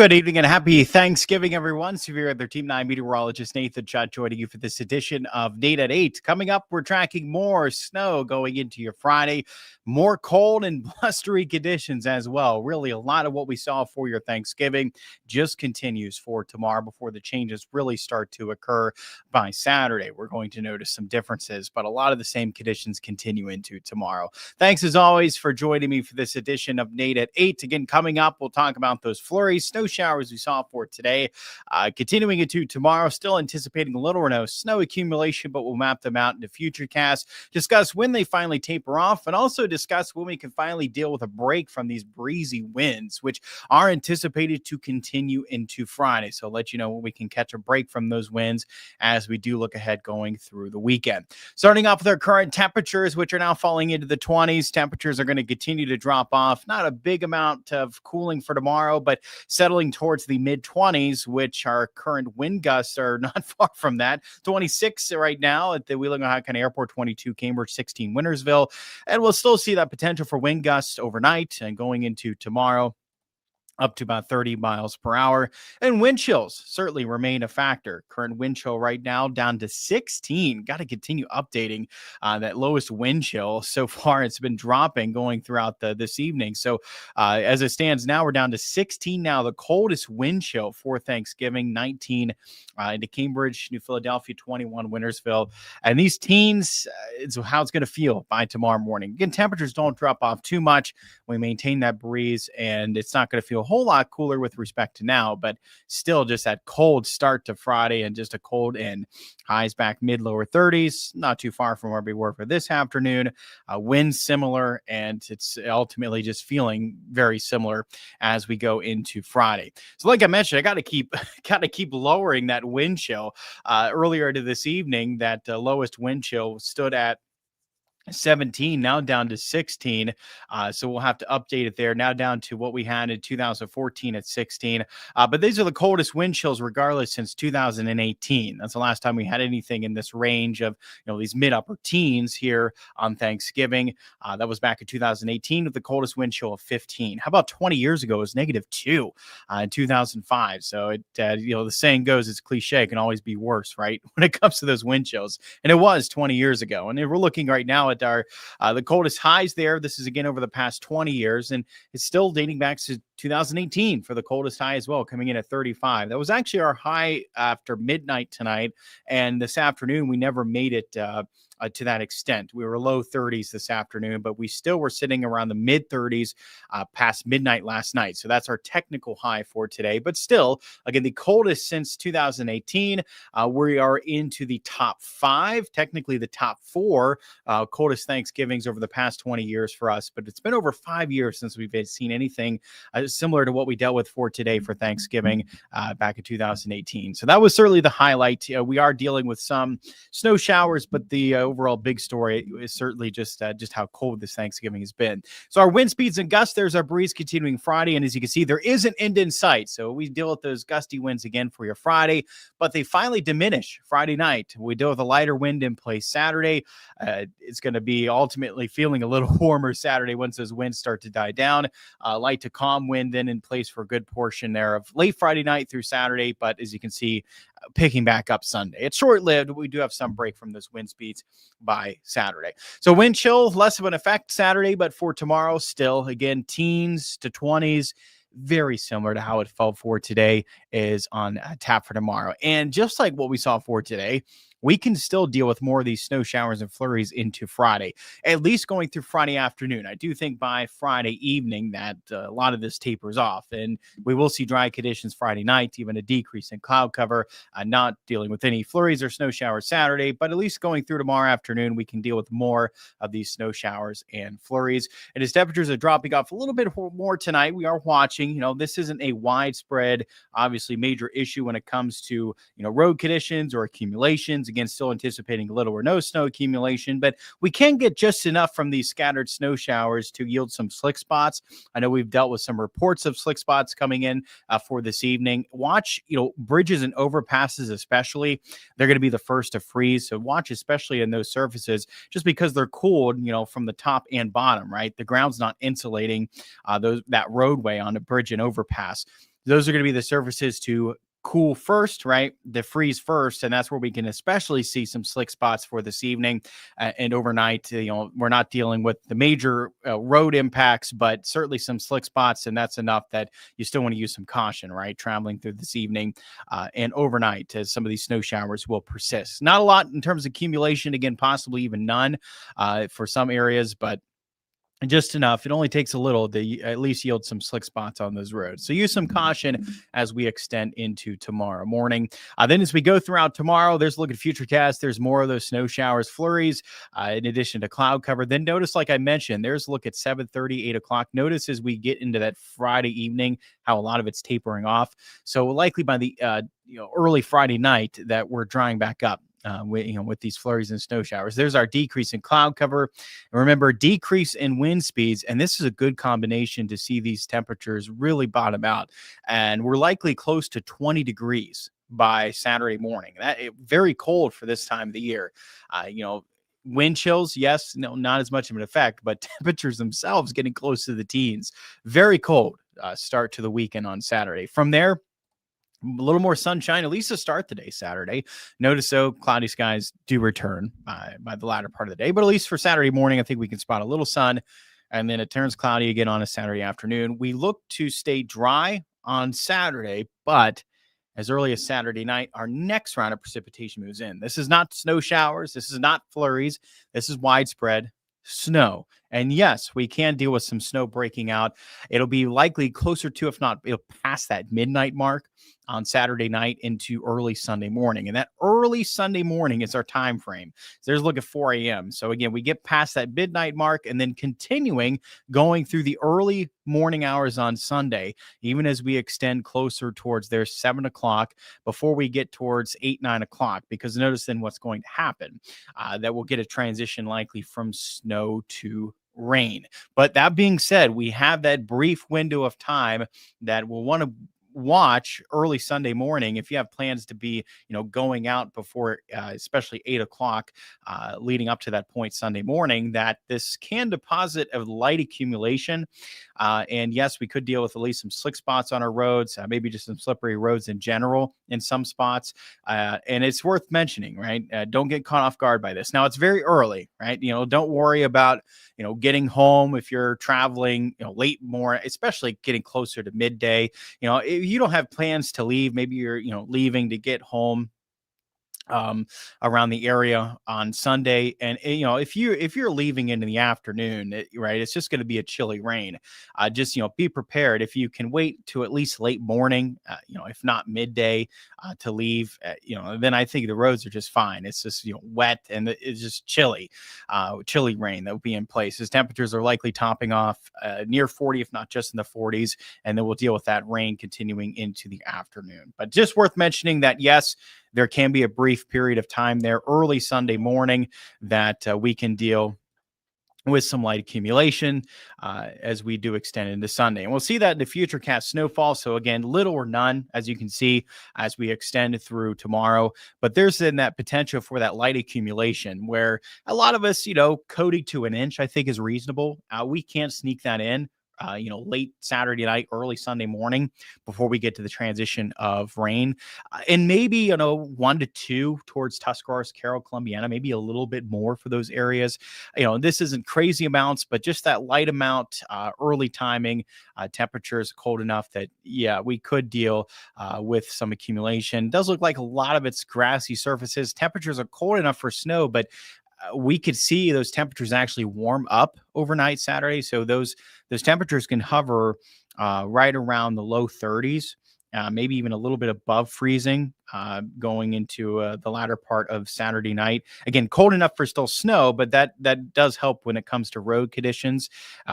Good evening and happy Thanksgiving, everyone. Severe Weather Team 9 meteorologist Nathan Chutt joining you for this edition of Nate at 8. Coming up, we're tracking more snow going into your Friday, more cold and blustery conditions as well. Really, a lot of what we saw for your Thanksgiving just continues for tomorrow before the changes really start to occur by Saturday. We're going to notice some differences, but a lot of the same conditions continue into tomorrow. Thanks as always for joining me for this edition of Nate at 8. Again, coming up, we'll talk about those flurries, snow showers we saw for today. Continuing into tomorrow, still anticipating little or no snow accumulation, but we'll map them out into future casts, discuss when they finally taper off, and also discuss when we can finally deal with a break from these breezy winds, which are anticipated to continue into Friday. So I'll let you know when we can catch a break from those winds as we do look ahead going through the weekend. Starting off with our current temperatures, which are now falling into the 20s. Temperatures are going to continue to drop off. Not a big amount of cooling for tomorrow, but settling towards the mid-20s, which our current wind gusts are not far from that. 26 right now at the Wheeling, Ohio County Airport, 22 Cambridge, 16 Wintersville. And we'll still see that potential for wind gusts overnight and going into tomorrow, up to about 30 miles per hour. And wind chills certainly remain a factor. Current wind chill right now down to 16. Got to continue updating that lowest wind chill. So far, it's been dropping going throughout this evening. So as it stands now, we're down to 16 now. The coldest wind chill for Thanksgiving, 19 into Cambridge, New Philadelphia, 21 Wintersville. And these teens, it's how it's going to feel by tomorrow morning. Again, temperatures don't drop off too much. We maintain that breeze, and it's not going to feel a whole lot cooler with respect to now, but still just that cold start to Friday and just a cold end. Highs back mid-lower 30s, not too far from where we were for this afternoon. Winds similar, and it's ultimately just feeling very similar as we go into Friday. So like I mentioned, I got to keep lowering that wind chill. Earlier to this evening, that lowest wind chill stood at 17, now down to 16. So we'll have to update it there. Now down to what we had in 2014 at 16. But these are the coldest wind chills regardless since 2018. That's the last time we had anything in this range of, these mid-upper teens here on Thanksgiving. That was back in 2018 with the coldest wind chill of 15. How about 20 years ago? It was -2 in 2005. So it, the saying goes, it's cliche, it can always be worse, right? When it comes to those wind chills. And it was 20 years ago. And we're looking right now at our the coldest highs there. This is again over the past 20 years, and it's still dating back to 2018 for the coldest high as well, coming in at 35. That was actually our high after midnight tonight, and this afternoon we never made it to that extent. We were low 30s this afternoon, but we still were sitting around the mid 30s past midnight last night. So that's our technical high for today. But still, again, the coldest since 2018. We are into the top 5, technically the top 4 coldest Thanksgivings over the past 20 years for us. But it's been over 5 years since we've seen anything similar to what we dealt with for today for Thanksgiving back in 2018. So that was certainly the highlight. We are dealing with some snow showers, but the overall big story is certainly just how cold this Thanksgiving has been. So our wind speeds and gusts, there's our breeze continuing Friday. And as you can see, there is an end in sight. So we deal with those gusty winds again for your Friday, but they finally diminish Friday night. We deal with a lighter wind in place Saturday. It's going to be ultimately feeling a little warmer Saturday once those winds start to die down. Light to calm wind then in place for a good portion there of late Friday night through Saturday. But as you can see, picking back up Sunday. It's short-lived. We do have some break from those wind speeds by Saturday. So wind chill, less of an effect Saturday, but for tomorrow, still, again, teens to 20s, very similar to how it felt for today is on tap for tomorrow. And just like what we saw for today, we can still deal with more of these snow showers and flurries into Friday, at least going through Friday afternoon. I do think by Friday evening that a lot of this tapers off, and we will see dry conditions Friday night, even a decrease in cloud cover, not dealing with any flurries or snow showers Saturday, but at least going through tomorrow afternoon, we can deal with more of these snow showers and flurries. And as temperatures are dropping off a little bit more tonight, we are watching, this isn't a widespread, obviously major issue when it comes to, road conditions or accumulations. Again, still anticipating little or no snow accumulation, but we can get just enough from these scattered snow showers to yield some slick spots. I know we've dealt with some reports of slick spots coming in for this evening. Watch, bridges and overpasses especially. They're going to be the first to freeze. So watch especially in those surfaces just because they're cooled, from the top and bottom, right? The ground's not insulating that roadway on a bridge and overpass. those are going to be the surfaces to cool first, right? The freeze first, and that's where we can especially see some slick spots for this evening and overnight. We're not dealing with the major road impacts, but certainly some slick spots, and that's enough that you still want to use some caution, right? Traveling through this evening and overnight, as some of these snow showers will persist. Not a lot in terms of accumulation, again, possibly even none for some areas, but just enough. It only takes a little to at least yield some slick spots on those roads. So use some caution as we extend into tomorrow morning. Then as we go throughout tomorrow, there's a look at futurecast. There's more of those snow showers, flurries, in addition to cloud cover. Then notice, like I mentioned, there's a look at 7:30, 8 o'clock. Notice as we get into that Friday evening, how a lot of it's tapering off. So likely by the early Friday night that we're drying back up. With these flurries and snow showers. There's our decrease in cloud cover. And remember, decrease in wind speeds. And this is a good combination to see these temperatures really bottom out. And we're likely close to 20 degrees by Saturday morning. Very cold for this time of the year. Wind chills, yes, no, not as much of an effect, but temperatures themselves getting close to the teens. Very cold start to the weekend on Saturday. From there, a little more sunshine, at least to start the day Saturday. Notice, though, cloudy skies do return by the latter part of the day. But at least for Saturday morning, I think we can spot a little sun. And then it turns cloudy again on a Saturday afternoon. We look to stay dry on Saturday, but as early as Saturday night, our next round of precipitation moves in. This is not snow showers. This is not flurries. This is widespread snow. And yes, we can deal with some snow breaking out. It'll be likely closer to, if not, it'll pass that midnight mark on Saturday night into early Sunday morning. And that early Sunday morning is our time frame. So there's a look at 4 a.m. So again, we get past that midnight mark and then continuing going through the early morning hours on Sunday, even as we extend closer towards their 7 o'clock before we get towards 8, 9 o'clock. Because notice then what's going to happen, that we'll get a transition likely from snow to rain. But that being said, we have that brief window of time that we'll want to watch early Sunday morning if you have plans to be going out before especially 8 o'clock leading up to that point Sunday morning, that this can deposit a light accumulation, and yes, we could deal with at least some slick spots on our roads, maybe just some slippery roads in general in some spots, and it's worth mentioning, right? Don't get caught off guard by this. Now it's very early, right? Don't worry about getting home if you're traveling late more, especially getting closer to midday. If you don't have plans to leave, maybe you're leaving to get home around the area on Sunday, and if you're leaving in the afternoon, right, it's just going to be a chilly rain. Just be prepared. If you can wait to at least late morning, if not midday, to leave, then I think the roads are just fine. It's just wet and it's just chilly rain that will be in place. As temperatures are likely topping off near 40, if not just in the 40s, and then we'll deal with that rain continuing into the afternoon. But just worth mentioning that yes, there can be a brief period of time there early Sunday morning that we can deal with some light accumulation as we do extend into Sunday. And we'll see that in the futurecast snowfall. So again, little or none, as you can see, as we extend through tomorrow. But there's then that potential for that light accumulation where a lot of us, coding to an inch, I think is reasonable. We can't sneak that in. Late Saturday night, early Sunday morning before we get to the transition of rain. And maybe, 1 to 2 towards Tuscarawas, Carroll, Columbiana, maybe a little bit more for those areas. This isn't crazy amounts, but just that light amount, early timing, temperatures cold enough that, yeah, we could deal with some accumulation. It does look like a lot of it's grassy surfaces. Temperatures are cold enough for snow, but we could see those temperatures actually warm up overnight Saturday. So those temperatures can hover right around the low 30s, maybe even a little bit above freezing going into the latter part of Saturday night. Again, cold enough for still snow, but that does help when it comes to road conditions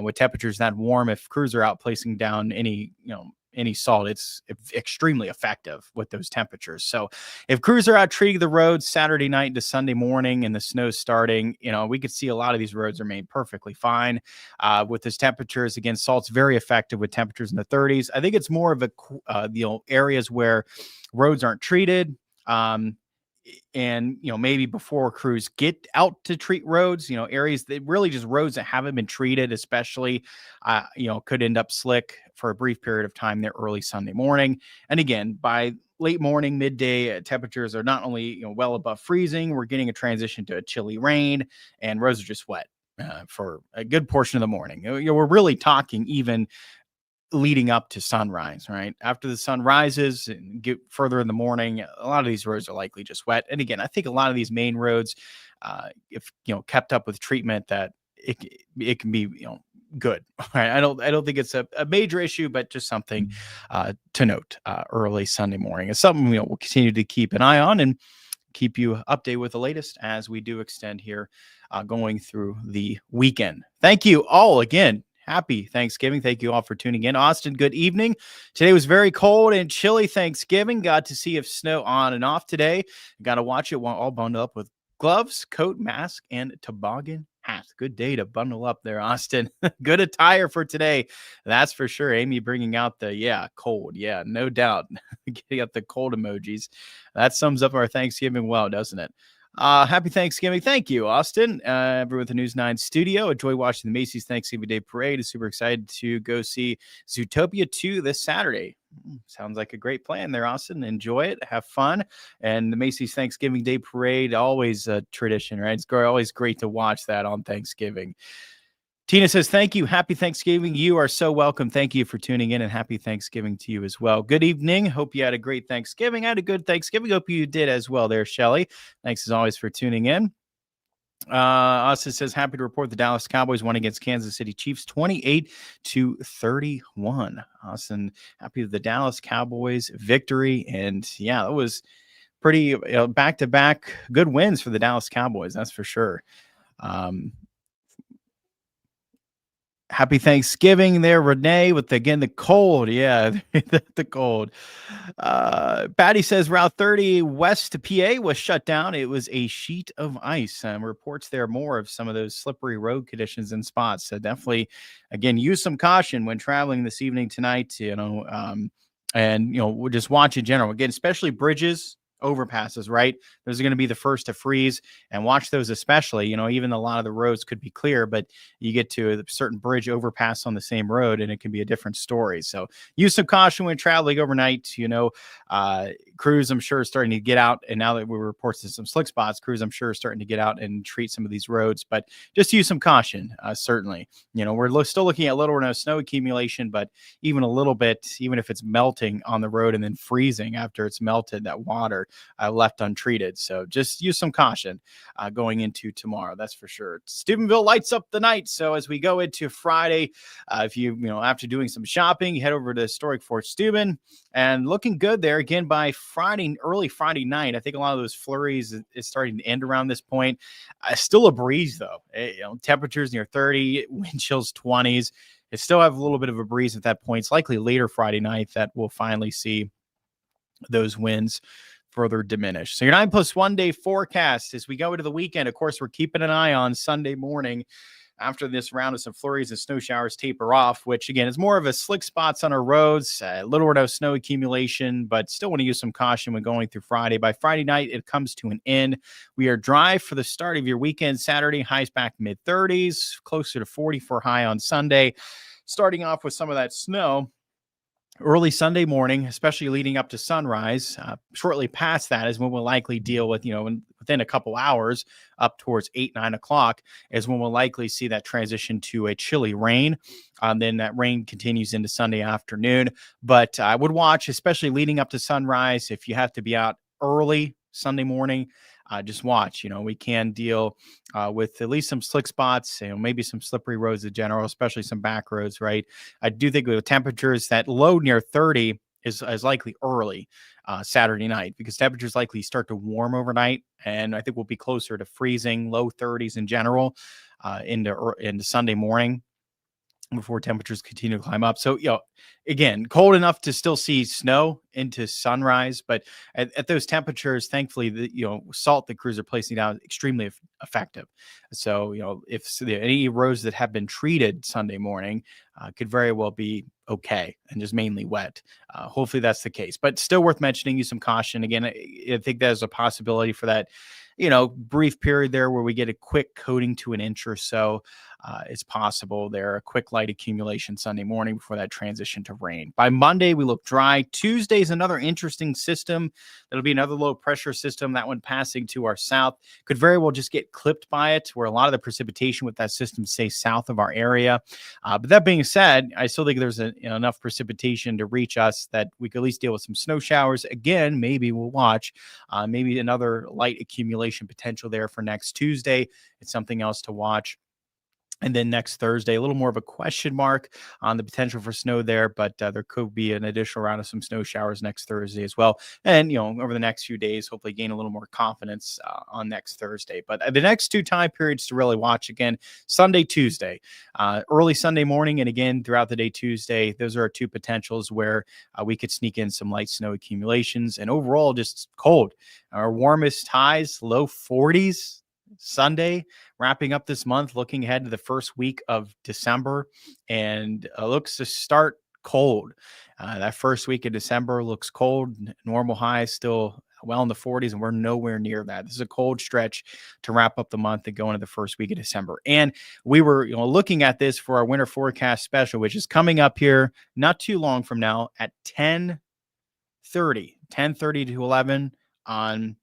with temperatures that warm. If crews are out placing down any salt, it's extremely effective with those temperatures. So if crews are out treating the roads Saturday night into Sunday morning and the snow's starting, we could see a lot of these roads remain perfectly fine with those temperatures. Again, salt's very effective with temperatures in the 30s. I think it's more of areas where roads aren't treated. and maybe before crews get out to treat roads, areas that really just roads that haven't been treated, especially could end up slick for a brief period of time there early Sunday morning. And again, by late morning, midday, temperatures are not only well above freezing, we're getting a transition to a chilly rain, and roads are just wet for a good portion of the morning. We're really talking even leading up to sunrise, right? After the sun rises and get further in the morning, a lot of these roads are likely just wet. And again, I think a lot of these main roads, if kept up with treatment, that it can be good. Right? I don't think it's a major issue, but just something to note early Sunday morning. It's something we'll continue to keep an eye on and keep you updated with the latest as we do extend here going through the weekend. Thank you all again. Happy Thanksgiving. Thank you all for tuning in. Austin, good evening. Today was very cold and chilly Thanksgiving. Got to see if snow on and off today. Got to watch it all bundled up with gloves, coat, mask, and toboggan hat. Good day to bundle up there, Austin. Good attire for today. That's for sure. Amy bringing out the, cold. Yeah, no doubt. Getting up the cold emojis. That sums up our Thanksgiving well, doesn't it? Happy Thanksgiving. Thank you, Austin. Everyone at the News 9 studio. Enjoy watching the Macy's Thanksgiving Day Parade. Is super excited to go see Zootopia 2 this Saturday. Sounds like a great plan there, Austin. Enjoy it. Have fun. And the Macy's Thanksgiving Day Parade, always a tradition, right? It's always great to watch that on Thanksgiving. Tina says, thank you. Happy Thanksgiving. You are so welcome. Thank you for tuning in, and happy Thanksgiving to you as well. Good evening. Hope you had a great Thanksgiving. I had a good Thanksgiving. Hope you did as well there, Shelly. Thanks as always for tuning in. Austin says, happy to report the Dallas Cowboys won against Kansas City Chiefs 28-31. Austin, happy with the Dallas Cowboys victory. And yeah, it was pretty back-to-back good wins for the Dallas Cowboys. That's for sure. Happy Thanksgiving there, Renee, with the cold. Yeah, the cold. Patty says Route 30 west to PA was shut down. It was a sheet of ice. Reports there more of some of those slippery road conditions and spots. So definitely, again, use some caution when traveling this evening tonight. And we'll just watch in general. Again, especially bridges, overpasses, right? Those are going to be the first to freeze, and watch those especially. Even a lot of the roads could be clear, but you get to a certain bridge overpass on the same road and it can be a different story. So use some caution when traveling overnight. Crews, I'm sure, are starting to get out, and now that we report to some slick spots, crews, I'm sure, are starting to get out and treat some of these roads, but just use some caution. Certainly, we're still looking at little or no snow accumulation, but even a little bit, even if it's melting on the road and then freezing after it's melted, that water left untreated. So just use some caution going into tomorrow. That's for sure. Steubenville lights up the night. So as we go into Friday, if after doing some shopping, you head over to historic Fort Steuben, and looking good there again by early Friday night. I think a lot of those flurries is starting to end around this point. Still a breeze though. Temperatures near 30, wind chills 20s. It still have a little bit of a breeze at that point. It's likely later Friday night that we'll finally see those winds further diminish. So your 9+1 day forecast as we go into the weekend. Of course, we're keeping an eye on Sunday morning after this round of some flurries and snow showers taper off, which again is more of a slick spots on our roads, little or no snow accumulation, but still want to use some caution when going through Friday. By Friday night, it comes to an end. We are dry for the start of your weekend. Saturday, highs back mid-30s, closer to 40 for high on Sunday. Starting off with some of that snow early Sunday morning, especially leading up to sunrise. Shortly past that is when we'll likely deal with, within a couple hours up towards 8-9 o'clock is when we'll likely see that transition to a chilly rain. Then that rain continues into Sunday afternoon. But I would watch, especially leading up to sunrise, if you have to be out early Sunday morning, just watch. We can deal with at least some slick spots, maybe some slippery roads in general, especially some back roads, right? I do think with temperatures, that low near 30 is likely early Saturday night, because temperatures likely start to warm overnight, and I think we'll be closer to freezing, low 30s in general into Sunday morning. before temperatures continue to climb up. So, again, cold enough to still see snow into sunrise, but at those temperatures, thankfully, the salt the crews are placing down is extremely effective. So, if any roads that have been treated Sunday morning could very well be okay and just mainly wet. Hopefully, that's the case, but still worth mentioning. Use some caution. Again, I think there's a possibility for that brief period there where we get a quick coating to an inch or so. It's possible there, a quick light accumulation Sunday morning before that transition to rain. By Monday, we look dry. Tuesday is another interesting system. That'll be another low pressure system. That one passing to our south could very well just get clipped by it, where a lot of the precipitation with that system stays south of our area. But that being said, I still think there's enough precipitation to reach us that we could at least deal with some snow showers. Again, maybe we'll watch maybe another light accumulation potential there for next Tuesday. It's something else to watch. And then next Thursday, a little more of a question mark on the potential for snow there, but there could be an additional round of some snow showers next Thursday as well. And, over the next few days, hopefully gain a little more confidence on next Thursday. But the next two time periods to really watch again, Sunday, Tuesday, early Sunday morning, and again throughout the day Tuesday. Those are our two potentials where we could sneak in some light snow accumulations and overall just cold. Our warmest highs, low 40s. Sunday, wrapping up this month, looking ahead to the first week of December, and looks to start cold. That first week of December looks cold. Normal highs still well in the 40s, and we're nowhere near that. This is a cold stretch to wrap up the month and go into the first week of December. And we were looking at this for our winter forecast special, which is coming up here not too long from now at 10:30 to 11 on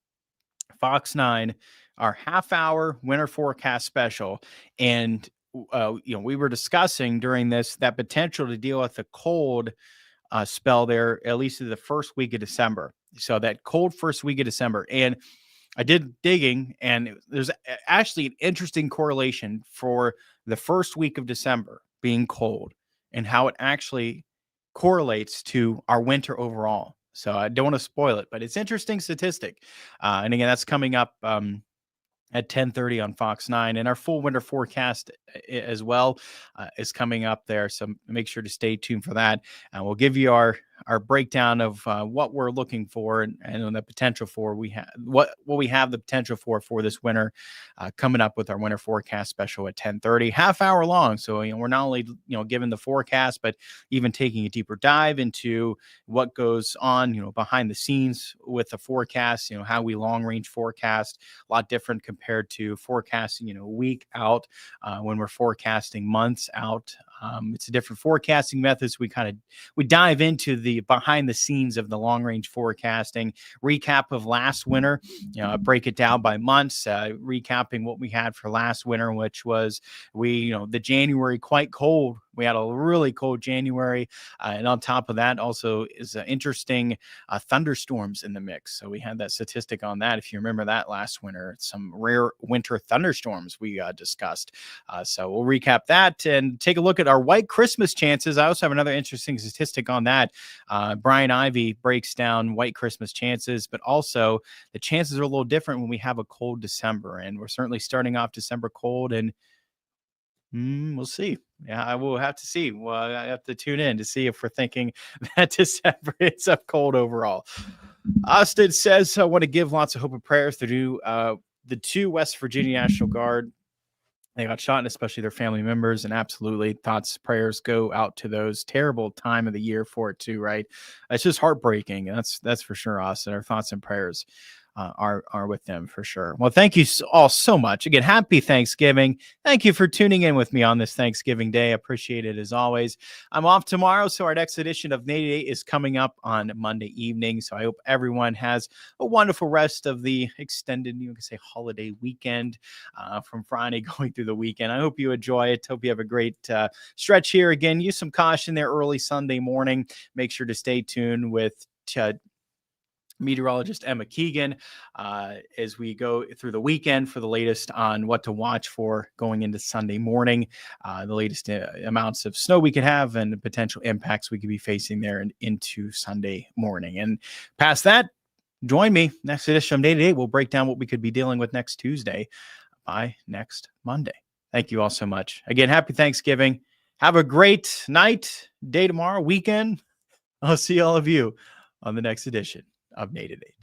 Fox 9, our half-hour winter forecast special. And we were discussing during this that potential to deal with the cold spell there, at least in the first week of December. So that cold first week of December. And I did digging, and there's actually an interesting correlation for the first week of December being cold and how it actually correlates to our winter overall. So I don't want to spoil it, but it's interesting statistic. And again, that's coming up at 10:30 on Fox 9, and our full winter forecast as well is coming up there. So make sure to stay tuned for that. And we'll give you our breakdown of what we're looking for and the potential for what we have the potential for this winter coming up with our winter forecast special at 10:30, half hour long. So we're not only given the forecast, but even taking a deeper dive into what goes on behind the scenes with the forecast. How we long range forecast, a lot different compared to forecasting a week out when we're forecasting months out. It's a different forecasting methods. We dive into the behind the scenes of the long range forecasting, recap of last winter, break it down by months, recapping what we had for last winter, which was the January quite cold. We had a really cold January. And on top of that also is interesting thunderstorms in the mix. So we had that statistic on that. If you remember that last winter, some rare winter thunderstorms we discussed. So we'll recap that and take a look at our white Christmas chances. I also have another interesting statistic on that. Brian Ivy breaks down white Christmas chances, but also the chances are a little different when we have a cold December. And we're certainly starting off December cold, and we'll see. Yeah, I will have to see. Well, I have to tune in to see if we're thinking that December is up cold overall. Austin says, I want to give lots of hope and prayers to the two West Virginia National Guard. They got shot, and especially their family members. And absolutely, thoughts, prayers go out to those. Terrible time of the year for it too, right? It's just heartbreaking. That's for sure, Austin. Our thoughts and prayers are with them for sure. Well, thank you all so much. Again, happy Thanksgiving. Thank you for tuning in with me on this Thanksgiving Day. I appreciate it as always. I'm off tomorrow, so our next edition of Nate 8 is coming up on Monday evening. So I hope everyone has a wonderful rest of the extended, holiday weekend from Friday going through the weekend. I hope you enjoy it. Hope you have a great stretch here. Again, use some caution there early Sunday morning. Make sure to stay tuned with meteorologist Emma Keegan as we go through the weekend for the latest on what to watch for going into Sunday morning, the latest amounts of snow we could have and the potential impacts we could be facing there and into Sunday morning. And past that, join me next edition of Day to Day. We'll break down what we could be dealing with next Tuesday by next Monday. Thank you all so much. Again, happy Thanksgiving. Have a great night, day tomorrow, weekend. I'll see all of you on the next edition of Nate at 8.